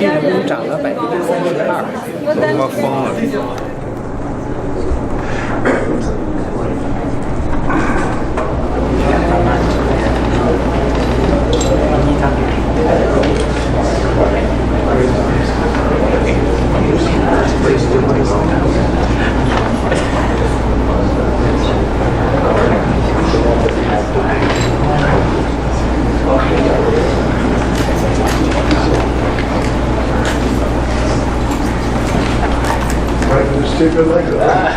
GDP涨了32%，他妈疯了！Stupid like that.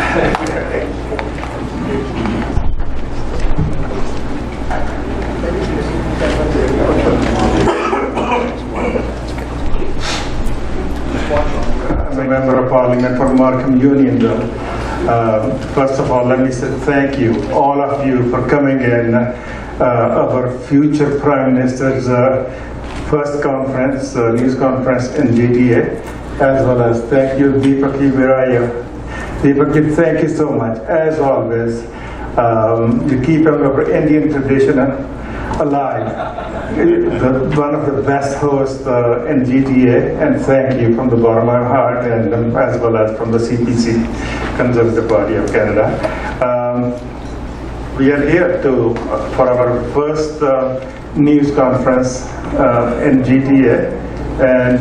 I'm a member of Parliament for Markham Union. First of all, let me say thank you, all of you, for coming in our future Prime Minister's first conference, news conference in GTA, as well as thank you, Deepaki Viraya. Deepaki, thank you so much. As always, you keep our Indian tradition alive. One of the best hosts in GTA, and thank you from the bottom of my heart, and as well as from the CPC, Conservative Party of Canada. We are here for our first news conference in GTA, and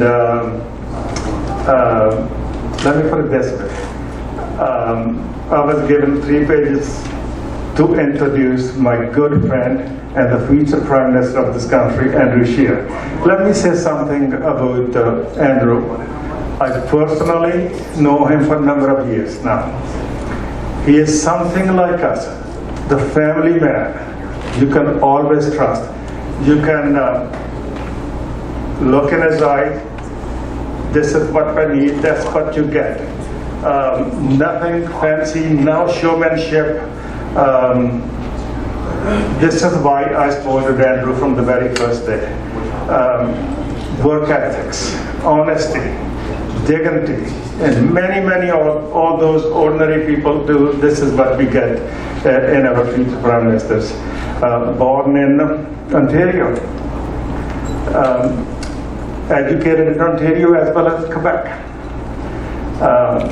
let me put it this way. I was given 3 pages to introduce my good friend and the future Prime Minister of this country, Andrew Scheer. Let me say something about Andrew. I personally know him for a number of years now. He is something like us, the family man you can always trust. You can look in his eye, this is what I need, that's what you get. Nothing fancy, no showmanship. This is why I supported Andrew from the very first day. Work ethics, honesty, dignity, and many all those ordinary people do. This is what we get in our future Prime Ministers. Born in Ontario, educated in Ontario as well as Quebec.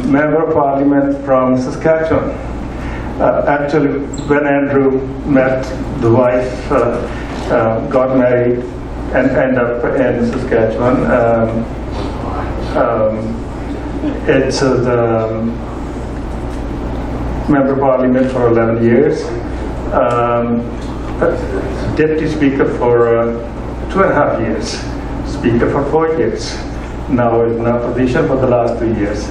Member of Parliament from Saskatchewan. Actually, when Andrew met the wife, got married, and ended up in Saskatchewan, it's the Member of Parliament for 11 years, Deputy Speaker for 2.5 years, Speaker for 4 years. Now is in opposition for the last 2 years.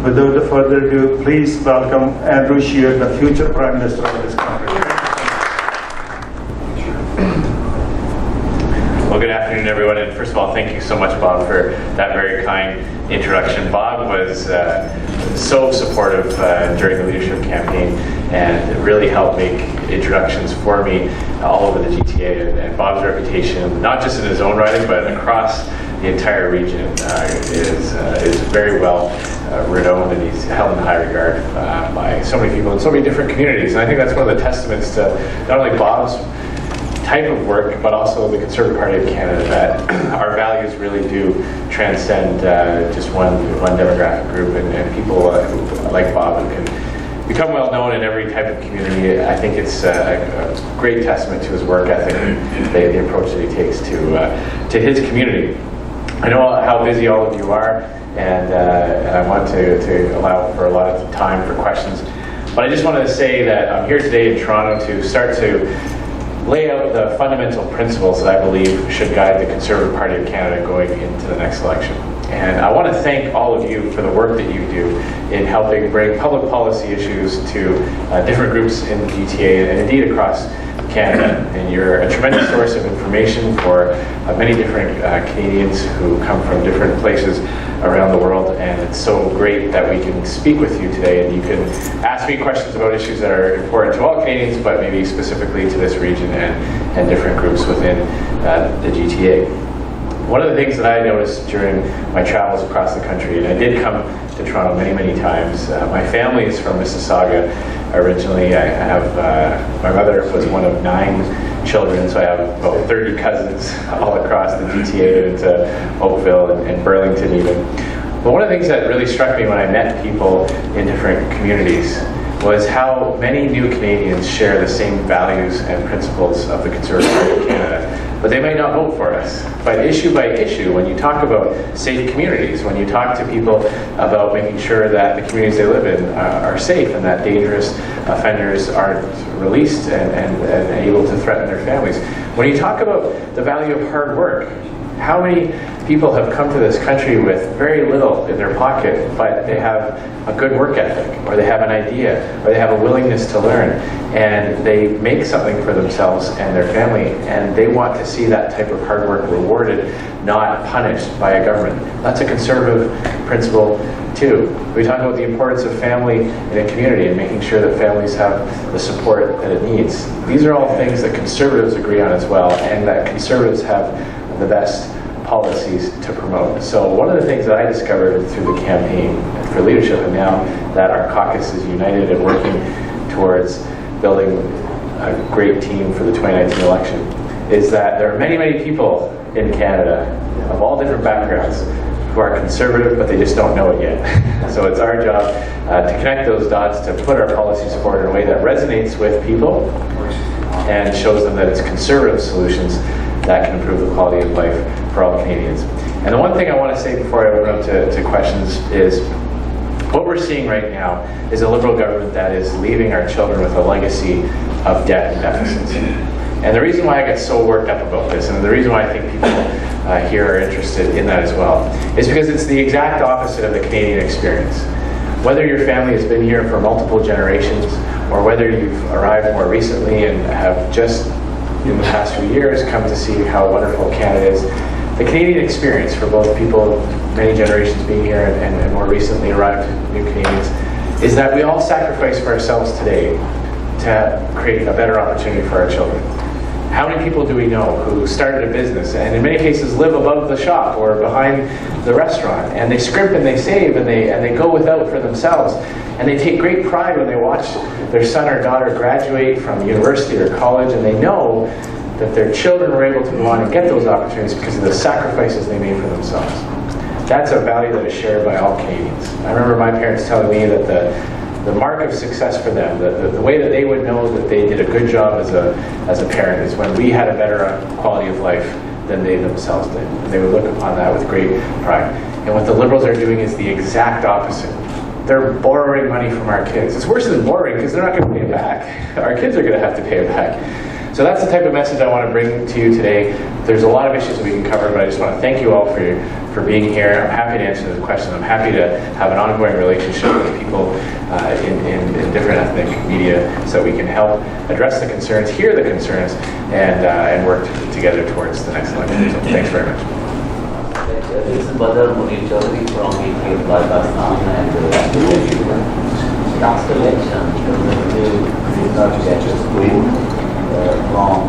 Without further ado, please welcome Andrew Scheer, the future Prime Minister of this country. Well, good afternoon, everyone. And first of all, thank you so much, Bob, for that very kind introduction. Bob was so supportive during the leadership campaign and really helped make introductions for me all over the GTA. And Bob's reputation, not just in his own riding, but across the entire region, is very well renowned, and he's held in high regard by so many people in so many different communities. And I think that's one of the testaments to not only Bob's type of work, but also the Conservative Party of Canada, that our values really do transcend just one demographic group, and people like Bob who can become well known in every type of community. I think it's a great testament to his work ethic and the approach that he takes to his community. I know how busy all of you are, and I want to allow for a lot of time for questions. But I just wanted to say that I'm here today in Toronto to start to lay out the fundamental principles that I believe should guide the Conservative Party of Canada going into the next election. And I want to thank all of you for the work that you do in helping bring public policy issues to different groups in the GTA and indeed across Canada, and you're a tremendous source of information for many different Canadians who come from different places around the world, and it's so great that we can speak with you today, and you can ask me questions about issues that are important to all Canadians, but maybe specifically to this region and different groups within the GTA. One of the things that I noticed during my travels across the country, and I did come to Toronto many, many times. My family is from Mississauga originally. I have, my mother was one of 9 children, so I have about 30 cousins all across the GTA into Oakville and Burlington even. But one of the things that really struck me when I met people in different communities was how many new Canadians share the same values and principles of the Conservative Party of Canada, but they might not vote for us. But issue by issue, when you talk about safe communities, when you talk to people about making sure that the communities they live in are safe and that dangerous offenders aren't released and able to threaten their families, when you talk about the value of hard work, how many people have come to this country with very little in their pocket, but they have a good work ethic, or they have an idea, or they have a willingness to learn, and they make something for themselves and their family, and they want to see that type of hard work rewarded, not punished by a government. That's a conservative principle too. We talk about the importance of family in a community and making sure that families have the support that it needs. These are all things that conservatives agree on as well, and that conservatives have the best policies to promote. So one of the things that I discovered through the campaign for leadership, and now that our caucus is united and working towards building a great team for the 2019 election, is that there are many, many people in Canada of all different backgrounds who are conservative, but they just don't know it yet. So it's our job to connect those dots, to put our policies forward in a way that resonates with people and shows them that it's conservative solutions that can improve the quality of life for all Canadians. And the one thing I want to say before I open up to questions is what we're seeing right now is a Liberal government that is leaving our children with a legacy of debt and deficits. And the reason why I get so worked up about this, and the reason why I think people here are interested in that as well, is because it's the exact opposite of the Canadian experience. Whether your family has been here for multiple generations, or whether you've arrived more recently and have just in the past few years come to see how wonderful Canada is, the Canadian experience for both people, many generations being here and more recently arrived new Canadians, is that we all sacrifice for ourselves today to create a better opportunity for our children. How many people do we know who started a business and in many cases live above the shop or behind the restaurant, and they scrimp and they save and they go without for themselves, and they take great pride when they watch their son or daughter graduate from university or college, and they know that their children were able to go on and get those opportunities because of the sacrifices they made for themselves. That's a value that is shared by all Canadians. I remember my parents telling me that the mark of success for them, the way that they would know that they did a good job as a parent, is when we had a better quality of life than they themselves did. And they would look upon that with great pride. And what the Liberals are doing is the exact opposite. They're borrowing money from our kids. It's worse than borrowing because they're not going to pay it back. Our kids are going to have to pay it back. So that's the type of message I want to bring to you today. There's a lot of issues that we can cover, but I just want to thank you all for being here. I'm happy to answer the questions. I'm happy to have an ongoing relationship with people in different ethnic media so that we can help address the concerns, hear the concerns, and work together towards the next election. So thanks very much. This is Badr Munir Chaudhary from ETL Pakistan, and last election, we did not get a school from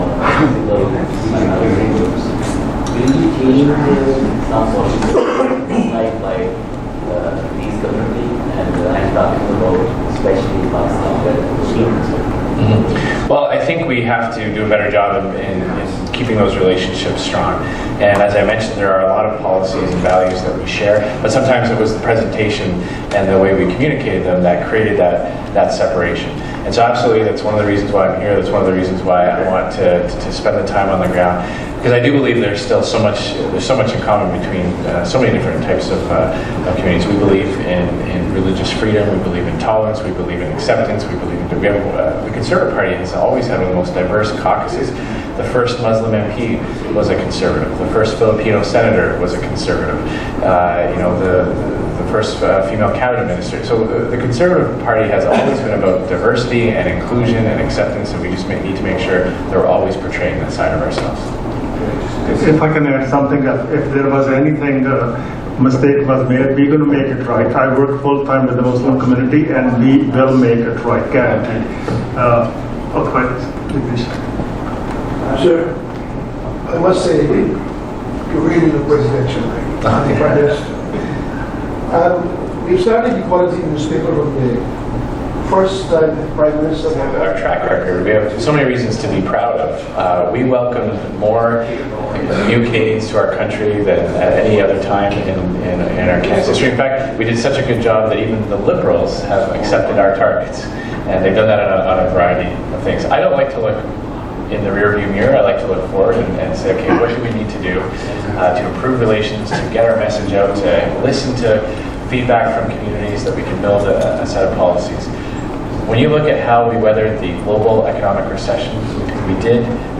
single minority groups. Will you change some policies like by these communities? And I'm talking about especially Pakistan, where Well, I think we have to do a better job in keeping those relationships strong. And as I mentioned, there are a lot of policies and values that we share, but sometimes it was the presentation and the way we communicated them that created that separation. And so absolutely, that's one of the reasons why I'm here. That's one of the reasons why I want to spend the time on the ground, because I do believe there's still so much in common between so many different types of communities. We believe in religious freedom. We believe in tolerance. We believe in acceptance. We believe in the Conservative Party has always had one of the most diverse caucuses The first Muslim MP was a conservative. The first Filipino senator was a conservative. The first female cabinet minister. So the Conservative Party has always been about diversity and inclusion and acceptance, and we just need to make sure that we're always portraying that side of ourselves. If I can add something, if there was anything mistake was made, we're going to make it right. I work full time with the Muslim community, and we will make it right, guaranteed. Sir, I must say, you're reading the presidential Prime Minister. We started Equality newspaper from the first time the Prime Minister. Our track record, we have so many reasons to be proud of. We welcomed more new Canadians to our country than at any other time in our Canada's history. In fact, we did such a good job that even the Liberals have accepted our targets. And they've done that on a variety of things. I don't like to look in the rearview mirror. I like to look forward and say, okay, what do we need to do to improve relations, to get our message out, to listen to feedback from communities, that we can build a set of policies. When you look at how we weathered the global economic recession, we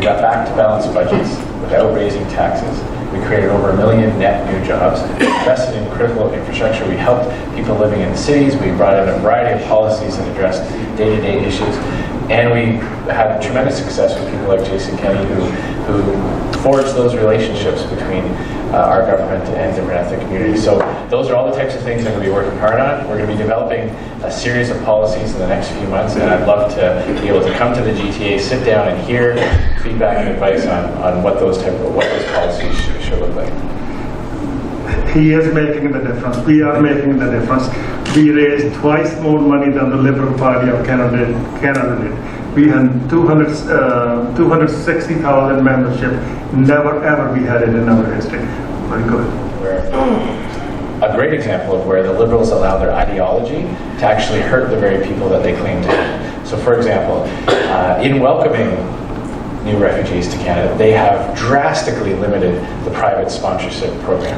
got back to balanced budgets without raising taxes. We created over 1 million net new jobs, invested in critical infrastructure. We helped people living in cities. We brought in a variety of policies that addressed day-to-day issues. And we had tremendous success with people like Jason Kenney, who forged those relationships between our government and different ethnic communities. So those are all the types of things I'm going to be working hard on. We're going to be developing a series of policies in the next few months, and I'd love to be able to come to the GTA, sit down and hear feedback and advice on what those policies should look like. He is making the difference. We are making the difference. We raised twice more money than the Liberal Party of Canada did. We had 260,000 membership. Never ever we had it in our history. Very good. A great example of where the Liberals allow their ideology to actually hurt the very people that they claim to. So, for example, in welcoming new refugees to Canada, they have drastically limited the private sponsorship program.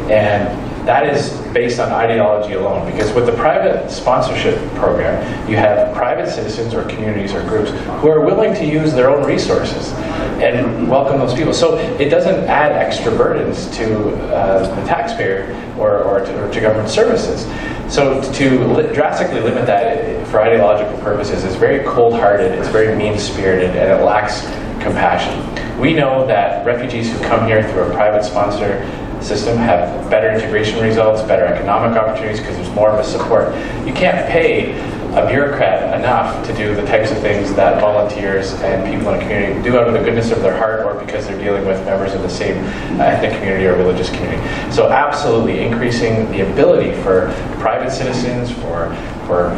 And that is based on ideology alone, because with the private sponsorship program, you have private citizens or communities or groups who are willing to use their own resources and welcome those people. So it doesn't add extra burdens to the taxpayer or to government services. So to drastically limit that for ideological purposes is very cold-hearted, it's very mean-spirited, and it lacks compassion. We know that refugees who come here through a private sponsor system have better integration results, better economic opportunities, because there's more of a support. You can't pay a bureaucrat enough to do the types of things that volunteers and people in a community do out of the goodness of their heart, or because they're dealing with members of the same ethnic community or religious community. So absolutely increasing the ability for private citizens, for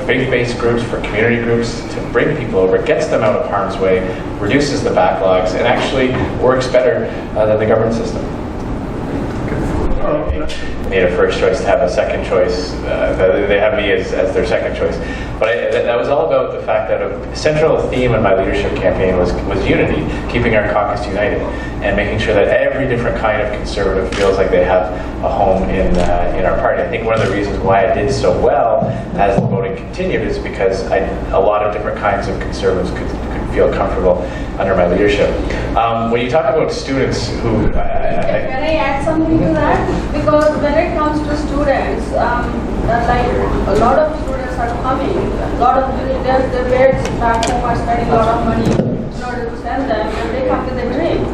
faith-based groups, for community groups to bring people over, gets them out of harm's way, reduces the backlogs, and actually works better than the government system. Made a first choice to have a second choice. They have me as their second choice. But that was all about the fact that a central theme in my leadership campaign was unity, keeping our caucus united, and making sure that every different kind of conservative feels like they have a home in our party. I think one of the reasons why I did so well as the voting continued is because a lot of different kinds of conservatives could feel comfortable under my leadership. When you talk about students who... Can I add something to that? Because when it comes to students, like a lot of students are coming, a lot of their parents back home are spending a lot of money in order to send them, and they come with a dream.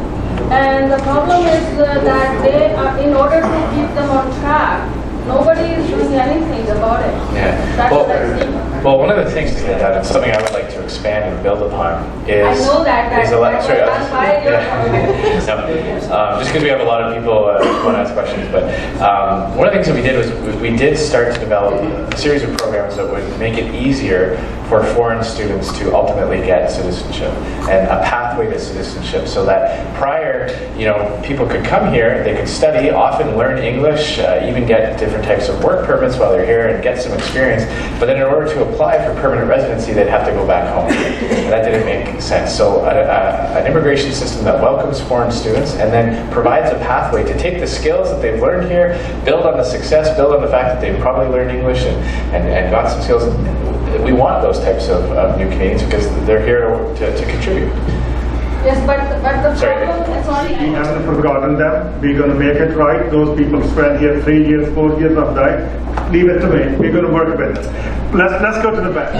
And the problem is that they are, in order to keep them on track, nobody is doing anything about it. Yeah. That's what I see. Well, one of the things that and something I would like to expand and build upon is... I know that's just because we have a lot of people who want to ask questions, but one of the things that we did was we did start to develop a series of programs that would make it easier for foreign students to ultimately get citizenship and a pathway to citizenship, so that prior, people could come here, they could study, often learn English, even get different types of work permits while they're here and get some experience, but then in order to apply for permanent residency, they'd have to go back home. And that didn't make sense. So an immigration system that welcomes foreign students and then provides a pathway to take the skills that they've learned here, build on the success, build on the fact that they've probably learned English and got some skills. We want those types of new Canadians because they're here to contribute. Yes, but the Sorry. problem, sorry. We haven't forgotten them. We're going to make it right. Those people spent here 3 years, 4 years of that. Leave it to me. We're going to work with it. Let's go to the back.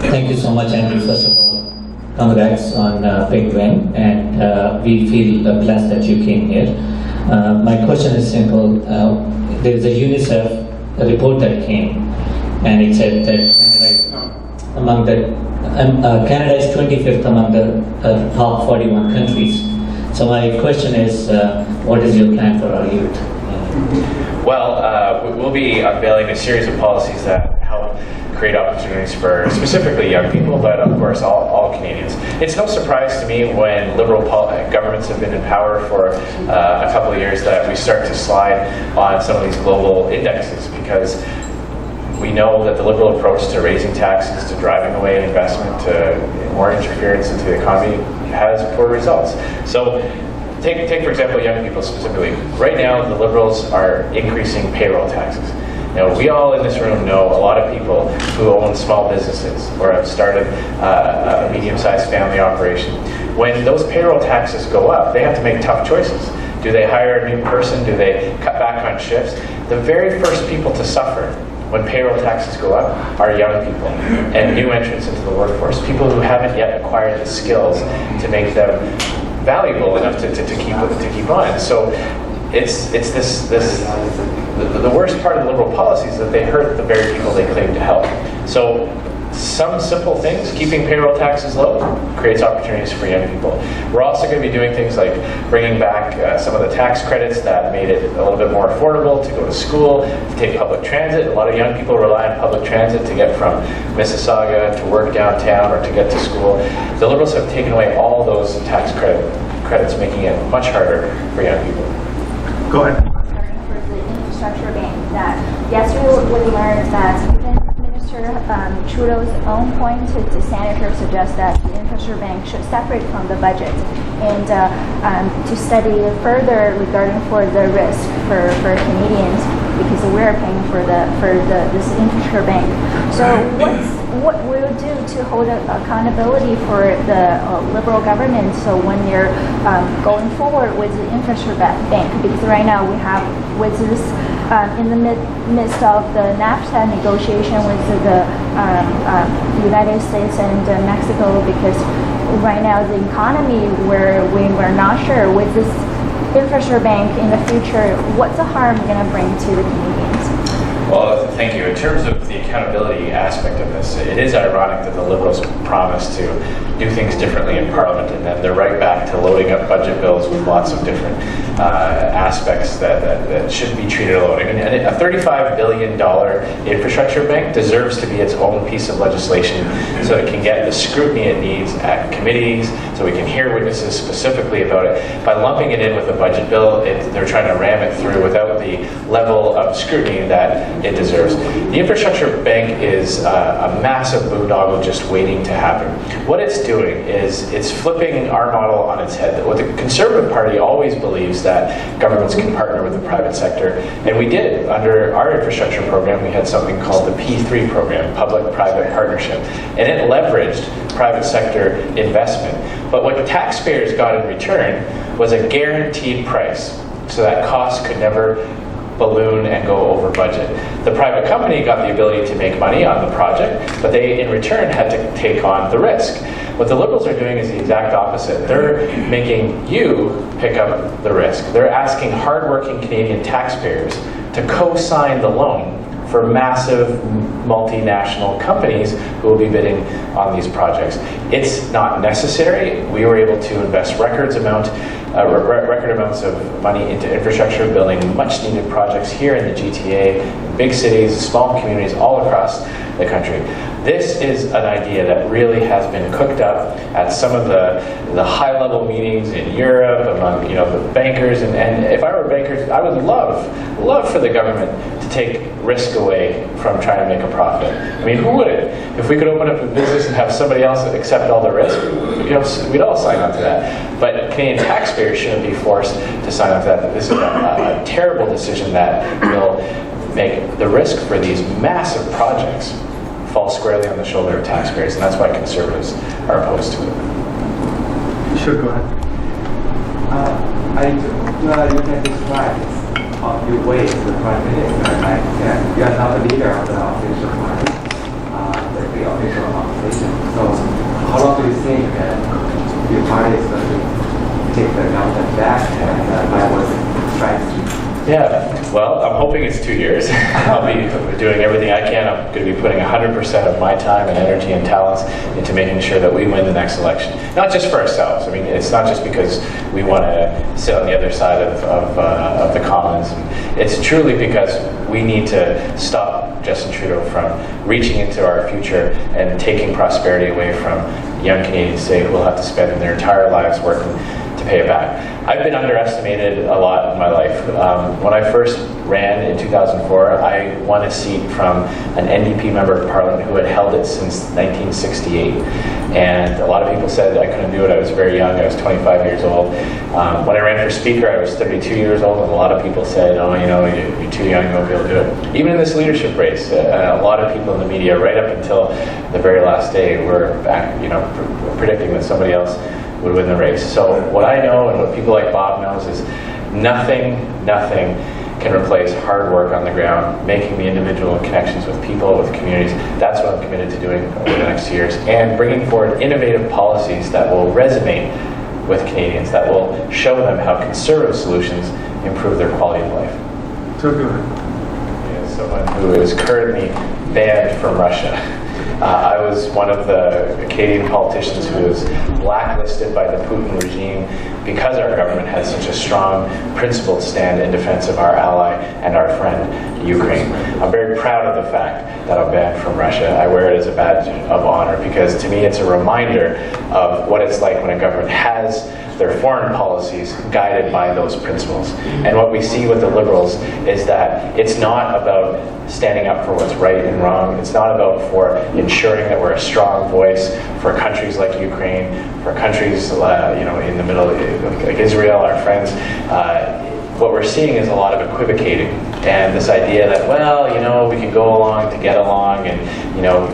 Thank you so much, Andrew. First of all, congrats on Big Win, and we feel blessed that you came here. My question is simple. There is a UNICEF report that came, and it said that Canada is 25th among the top 41 countries. So my question is, what is your plan for our youth? Well, we'll be unveiling a series of policies that help create opportunities for specifically young people, but of course all Canadians. It's no surprise to me when Liberal governments have been in power for a couple of years that we start to slide on some of these global indexes, because we know that the Liberal approach to raising taxes, to driving away investment, to more interference into the economy has poor results. So take for example, young people specifically. Right now, the Liberals are increasing payroll taxes. Now, we all in this room know a lot of people who own small businesses or have started a medium-sized family operation. When those payroll taxes go up, they have to make tough choices. Do they hire a new person? Do they cut back on shifts? The very first people to suffer when payroll taxes go up are young people and new entrants into the workforce, people who haven't yet acquired the skills to make them valuable enough to keep on. So it's the worst part of the Liberal policy is that they hurt the very people they claim to help. So some simple things, keeping payroll taxes low, creates opportunities for young people. We're also going to be doing things like bringing back some of the tax credits that made it a little bit more affordable to go to school, to take public transit. A lot of young people rely on public transit to get from Mississauga to work downtown or to get to school. The Liberals have taken away all those tax credits, making it much harder for young people. Go ahead. For the infrastructure bank, that yesterday we learned that even Minister Trudeau's own appointed senator suggests that the infrastructure bank should separate from the budget and to study further regarding for the risk for Canadians, because we're paying for this infrastructure bank. So what will you do to hold accountability for the Liberal government? So when you're going forward with the infrastructure bank, because right now we have with this in the midst of the NAFTA negotiation with the United States and Mexico, because right now the economy we're not sure with this infrastructure bank in the future, what's the harm going to bring to the Canadians? Well, thank you. In terms of the accountability aspect of this, it is ironic that the Liberals promised to do things differently in Parliament, and then they're right back to loading up budget bills with lots of different aspects that shouldn't be treated alone. I mean, a $35 billion infrastructure bank deserves to be its own piece of legislation so it can get the scrutiny it needs at committees, so we can hear witnesses specifically about it. By lumping it in with a budget bill, they're trying to ram it through without the level of scrutiny that it deserves. The infrastructure bank is a massive boondoggle just waiting to happen. What it's doing is it's flipping our model on its head. What the Conservative Party always believes that governments can partner with the private sector, and we did. Under our infrastructure program, we had something called the P3 program, Public-Private Partnership, and it leveraged private sector investment. But what the taxpayers got in return was a guaranteed price, so that cost could never balloon and go over budget. The private company got the ability to make money on the project, but they in return had to take on the risk. What the Liberals are doing is the exact opposite. They're making you pick up the risk. They're asking hardworking Canadian taxpayers to co-sign the loan for massive multinational companies who will be bidding on these projects. It's not necessary. We were able to invest record amounts of money into infrastructure, building much needed projects here in the GTA, big cities, small communities all across the country. This is an idea that really has been cooked up at some of the high-level meetings in Europe among the bankers, and if I were bankers, I would love for the government to take risk away from trying to make a profit. I mean, who wouldn't? If we could open up a business and have somebody else accept all the risk, we'd all sign up to that. But Canadian taxpayers shouldn't be forced to sign up to that. This is a terrible decision that will make the risk for these massive projects fall squarely on the shoulder of taxpayers, and that's why Conservatives are opposed to it. Sure, go ahead. You can describe your way as the Prime Minister. Like, you are not the leader of the official party, the official opposition. So, how long do you think your party is going to take the government back and by what strategy? Yeah, well, I'm hoping it's 2 years. I'll be doing everything I can. I'm going to be putting 100% of my time and energy and talents into making sure that we win the next election. Not just for ourselves. I mean, it's not just because we want to sit on the other side of the Commons. It's truly because we need to stop Justin Trudeau from reaching into our future and taking prosperity away from young Canadians today who will have to spend their entire lives working to pay it back. I've been underestimated a lot in my life. When I first ran in 2004, I won a seat from an NDP member of Parliament who had held it since 1968. And a lot of people said I couldn't do it. I was very young. I was 25 years old. When I ran for Speaker, I was 32 years old, and a lot of people said, oh, you know, you're too young, you won't be able to do it. Even in this leadership race, a lot of people in the media, right up until the very last day, were back, predicting that somebody else would win the race. So what I know and what people like Bob knows is nothing can replace hard work on the ground, making the individual connections with people, with communities. That's what I'm committed to doing over the next 2 years, and bringing forward innovative policies that will resonate with Canadians, that will show them how conservative solutions improve their quality of life. So good. As someone who is currently banned from Russia, I was one of the Canadian politicians who was blacklisted by the Putin regime because our government has such a strong, principled stand in defense of our ally and our friend, Ukraine. I'm very proud of the fact that I'm banned from Russia. I wear it as a badge of honor because to me it's a reminder of what it's like when a government has their foreign policies guided by those principles. And what we see with the Liberals is that it's not about standing up for what's right and wrong. It's not about for ensuring that we're a strong voice for countries like Ukraine, for countries in the middle, like Israel, our friends. What we're seeing is a lot of equivocating and this idea that, we can go along to get along, and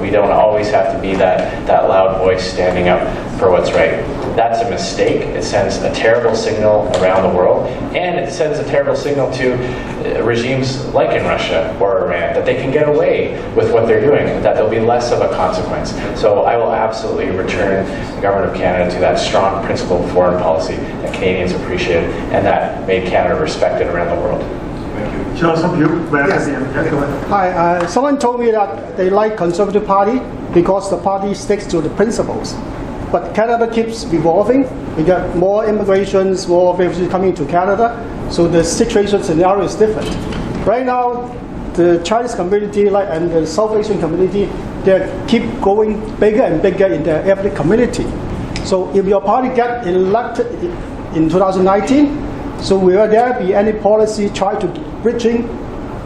we don't always have to be that loud voice standing up for what's right. That's a mistake. It sends a terrible signal around the world, and it sends a terrible signal to regimes like in Russia or Iran that they can get away with what they're doing, that there'll be less of a consequence. So I will absolutely return the Government of Canada to that strong, principled foreign policy that Canadians appreciated and that made Canada respected around the world. Joseph, you back Yes. at the end. Yeah, go ahead. Hi, someone told me that they like Conservative Party because the party sticks to the principles. But Canada keeps evolving. We get more immigrations, more refugees coming to Canada, so the situation scenario is different. Right now, the Chinese community and the South Asian community, they keep growing bigger and bigger in their ethnic community. So if your party get elected in 2019, so will there be any policy try to bridging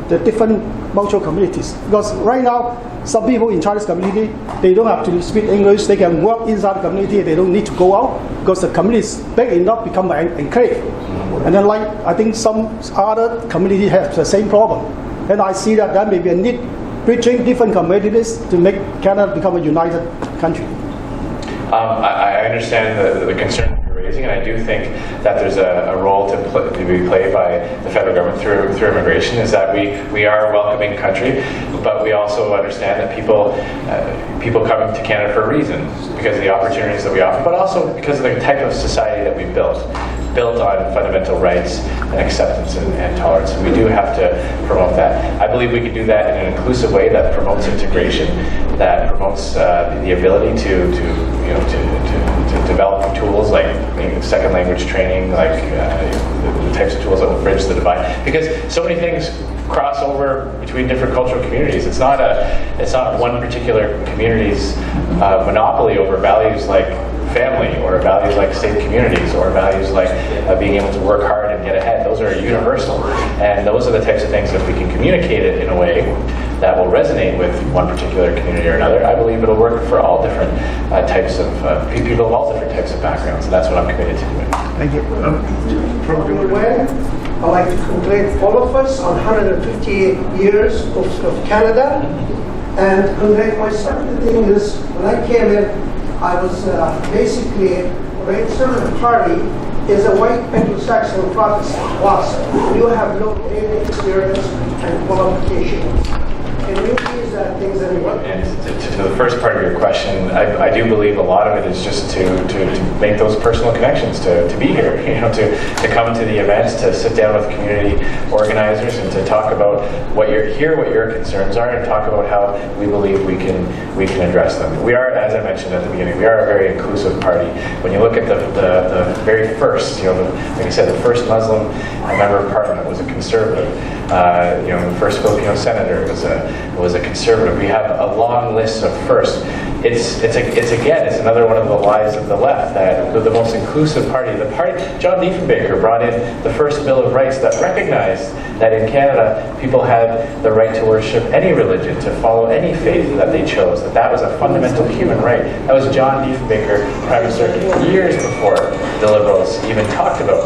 the different multiple communities? Because right now, some people in Chinese community, they don't have to speak English. They can work inside the community. They don't need to go out because the community is big enough to become an enclave. And then I think some other community have the same problem. And I see that there may be a need bridging different communities to make Canada become a united country. I understand the concern you're raising, and I do think that there's a role to be played by the federal government through immigration, is that we are a welcoming country, but we also understand that people come to Canada for a reason, because of the opportunities that we offer, but also because of the type of society that we've built on fundamental rights and acceptance and tolerance. And we do have to promote that. I believe we can do that in an inclusive way that promotes integration, that promotes the ability to develop tools like second language training, like the types of tools that will bridge the divide. Because so many things cross over between different cultural communities. It's not one particular community's monopoly over values like family, or values like safe communities, or values like being able to work hard and get ahead. Those are universal, and those are the types of things that if we can communicate it in a way that will resonate with one particular community or another, I believe it'll work for all different types of people of all different types of backgrounds, and that's what I'm committed to doing. Thank you. I'd like to congratulate all of us on 158 years of Canada, and congratulate myself. The thing is, when I came in, I was basically the Conservative Party is a white Anglo-Saxon Protestant WASP. You have no data experience and qualifications. Can you please things anyone? And to the first part of your question, I do believe a lot of it is just to make those personal connections, to be here, to come to the events, to sit down with community organizers and to talk about what your concerns are, and talk about how we believe we can address them. We are, as I mentioned at the beginning, we are a very inclusive party. When you look at the very first, like I said, the first Muslim member of parliament was a conservative. The first Filipino senator was a conservative. We have a long list of firsts. It's another one of the lies of the left, that the most inclusive party. John Diefenbaker brought in the first Bill of Rights that recognized that in Canada people had the right to worship any religion, to follow any faith that they chose. That was a fundamental human right. That was John Diefenbaker, Prime Minister, years before the Liberals even talked about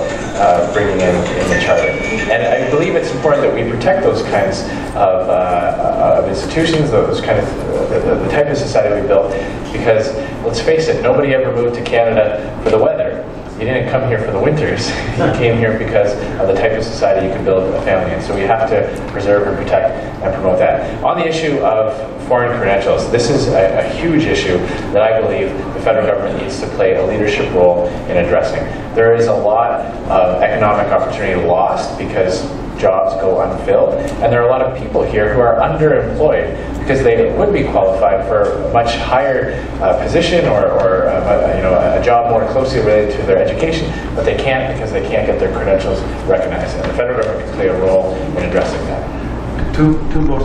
bringing in the Charter. And I believe it's important that we protect those kinds of institutions, those kind of the type of society we built, because let's face it, nobody ever moved to Canada for the weather. You didn't come here for the winters. You came here because of the type of society you can build a family in. So we have to preserve and protect and promote that. On the issue of foreign credentials, this is a huge issue that I believe the federal government needs to play a leadership role in addressing. There is a lot of economic opportunity lost because jobs go unfilled, and there are a lot of people here who are underemployed because they would be qualified for a much higher position or a job more closely related to their education, but they can't because they can't get their credentials recognized. And the federal government can play a role in addressing that. Two more.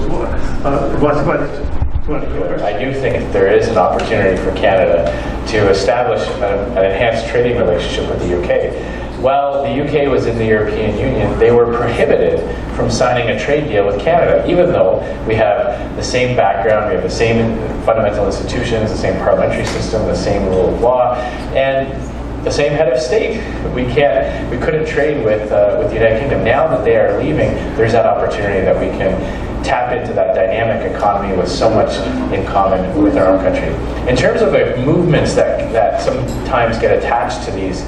I do think there is an opportunity for Canada to establish an enhanced trading relationship with the UK. While the UK was in the European Union, they were prohibited from signing a trade deal with Canada, even though we have the same background, we have the same fundamental institutions, the same parliamentary system, the same rule of law, and the same head of state. We couldn't trade with the United Kingdom. Now that they are leaving, there's that opportunity that we can tap into that dynamic economy with so much in common with our own country. In terms of the movements that sometimes get attached to these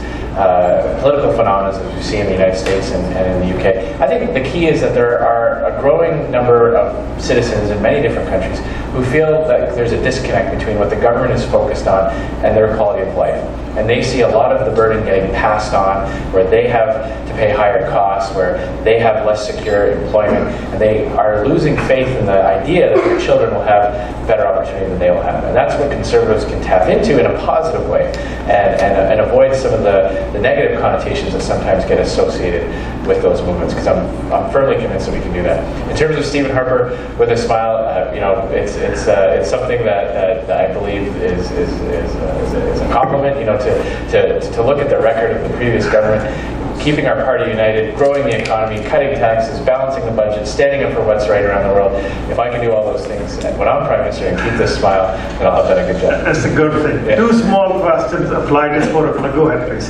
political phenomena as we see in the United States and in the UK, I think the key is that there are a growing number of citizens in many different countries who feel that there's a disconnect between what the government is focused on and their quality of life. And they see a lot of the burden getting passed on, where they have to pay higher costs, where they have less secure employment, and they are losing faith in the idea that their children will have better opportunity than they will have. And that's what Conservatives can tap into in a positive way and avoid some of the negative connotations that sometimes get associated with those movements, because I'm firmly convinced that we can do that. In terms of Stephen Harper with a smile, it's something that I believe is a compliment, to look at the record of the previous government, keeping our party united, growing the economy, cutting taxes, balancing the budget, standing up for what's right around the world. If I can do all those things when I'm Prime Minister and keep this smile, then I'll have done a good job. That's a good thing. Yeah. Two small questions applied to 4 o'clock. Go ahead, please.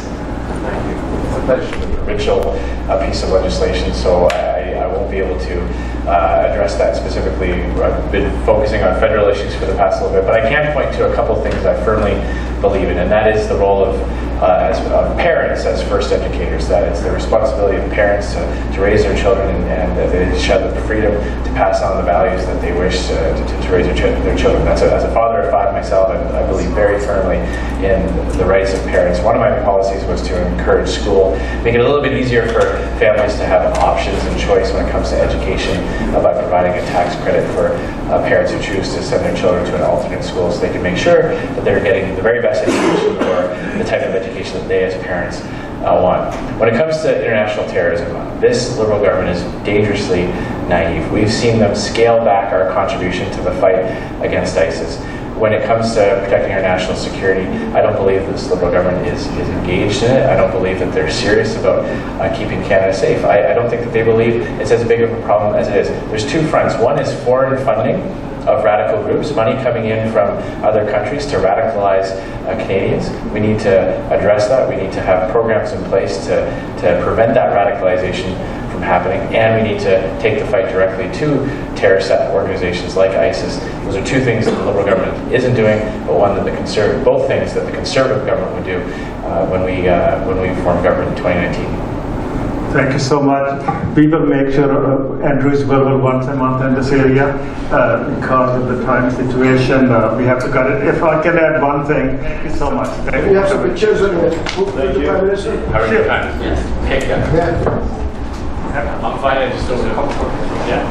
Provincial piece of legislation, so I won't be able to address that specifically. I've been focusing on federal issues for the past little bit, but I can point to a couple of things I firmly believe in, and that is the role of as parents as first educators. That it's the responsibility of parents to raise their children, and they should have the freedom to pass on the values that they wish to raise their children. As a father of 5 myself, I believe very firmly in the rights of parents. One of my policies was to encourage school, make it a little bit easier for families to have options and choice when it comes to education, by providing a tax credit for parents who choose to send their children to an alternate school, so they can make sure that they're getting the very best education or the type of education that they as parents want. When it comes to international terrorism, this Liberal government is dangerously naive. We've seen them scale back our contribution to the fight against ISIS. When it comes to protecting our national security, I don't believe this Liberal government is engaged in it. I don't believe that they're serious about keeping Canada safe. I don't think that they believe it's as big of a problem as it is. There's 2 fronts. One is foreign funding of radical groups, money coming in from other countries to radicalize Canadians. We need to address that. We need to have programs in place to prevent that radicalization from happening, and we need to take the fight directly to terrorist organizations like ISIS. Those are 2 things that the Liberal government isn't doing, but both things that the Conservative government would do. when we form government in 2019. Thank you so much. We will make sure Andrew is available once a month in this area because of the time situation. We have to cut it. If I can add one thing, thank you so much. Thank We have some pictures on here. Thank you. Prime Minister. Have a good time. Yes. Take care. Yeah. I'm fine. I just don't know. Yeah.